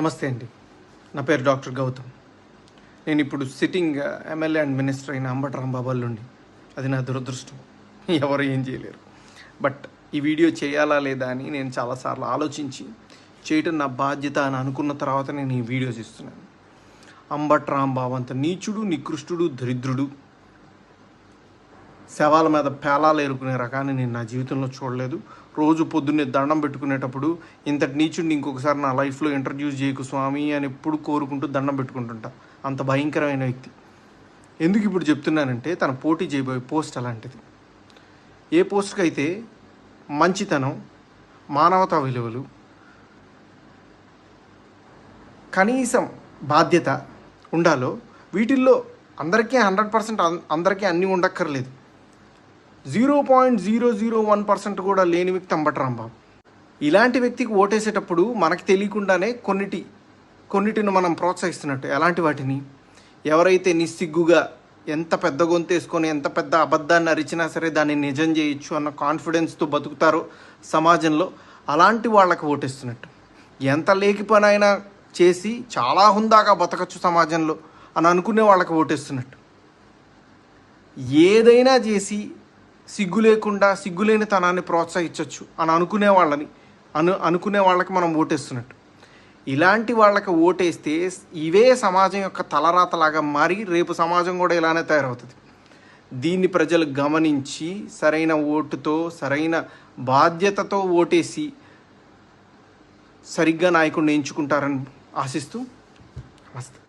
నమస్తే అండి. నా పేరు డాక్టర్ గౌతమ్. నేను ఇప్పుడు సిట్టింగ్ ఎమ్మెల్యే అండ్ మినిస్టర్ అయిన అంబటి రాంబాబు అల్లుండి. అది నా దురదృష్టం. ఎవరు ఏం చేయలేరు. బట్ ఈ వీడియో చేయాలా లేదా అని నేను చాలాసార్లు ఆలోచించి చేయటం నా బాధ్యత అని అనుకున్న తర్వాత నేను ఈ వీడియో చేస్తున్నాను. అంబటి రాంబాబు అంత నీచుడు, నికృష్టుడు, దరిద్రుడు, శవాల మీద పేలాలు ఏరుకునే రకాన్ని నేను నా జీవితంలో చూడలేదు. రోజు పొద్దున్నే దండం పెట్టుకునేటప్పుడు ఇంతటి నీచుడిని ఇంకొకసారి నా లైఫ్లో ఇంట్రడ్యూస్ చేయకు స్వామి అని ఎప్పుడు కోరుకుంటూ దండం పెట్టుకుంటుంటా. అంత భయంకరమైన వ్యక్తి. ఎందుకు ఇప్పుడు చెప్తున్నానంటే తన పోటీ చేయబోయే పోస్ట్ అలాంటిది. ఏ పోస్ట్కి అయితే మంచితనం, మానవతా విలువలు, కనీసం బాధ్యత ఉండాలో వీటిల్లో అందరికీ 100% అందరికీ అన్నీ ఉండక్కర్లేదు. 0.001% కూడా లేని వ్యక్తి అంబటి రాంబాబు. ఇలాంటి వ్యక్తికి ఓటేసేటప్పుడు మనకు తెలియకుండానే కొన్నిటిని మనం ప్రోత్సహిస్తున్నట్టు. ఎలాంటి వాటిని? ఎవరైతే నిస్సిగ్గుగా ఎంత పెద్ద గొంతేసుకొని ఎంత పెద్ద అబద్ధాన్ని అరిచినా సరే దాన్ని నిజం చేయొచ్చు అన్న కాన్ఫిడెన్స్తో బతుకుతారో సమాజంలో, అలాంటి వాళ్ళకి ఓటేస్తున్నట్టు. ఎంత లేకి పని అయినా చేసి చాలా హుందాగా బతకచ్చు సమాజంలో అని అనుకునే వాళ్ళకి ఓటేస్తున్నట్టు. ఏదైనా చేసి సిగ్గు లేకుండా సిగ్గులేని తనాన్ని ప్రోత్సహించవచ్చు అని అనుకునే వాళ్ళకి మనం ఓటేస్తున్నట్టు. ఇలాంటి వాళ్ళకి ఓటేస్తే ఇవే సమాజం యొక్క తలరాతలాగా మారి రేపు సమాజం కూడా ఇలానే తయారవుతుంది. దీన్ని ప్రజలు గమనించి సరైన ఓటుతో, సరైన బాధ్యతతో ఓటేసి సరిగ్గా నాయకుడిని ఎంచుకుంటారని ఆశిస్తూ నమస్తే.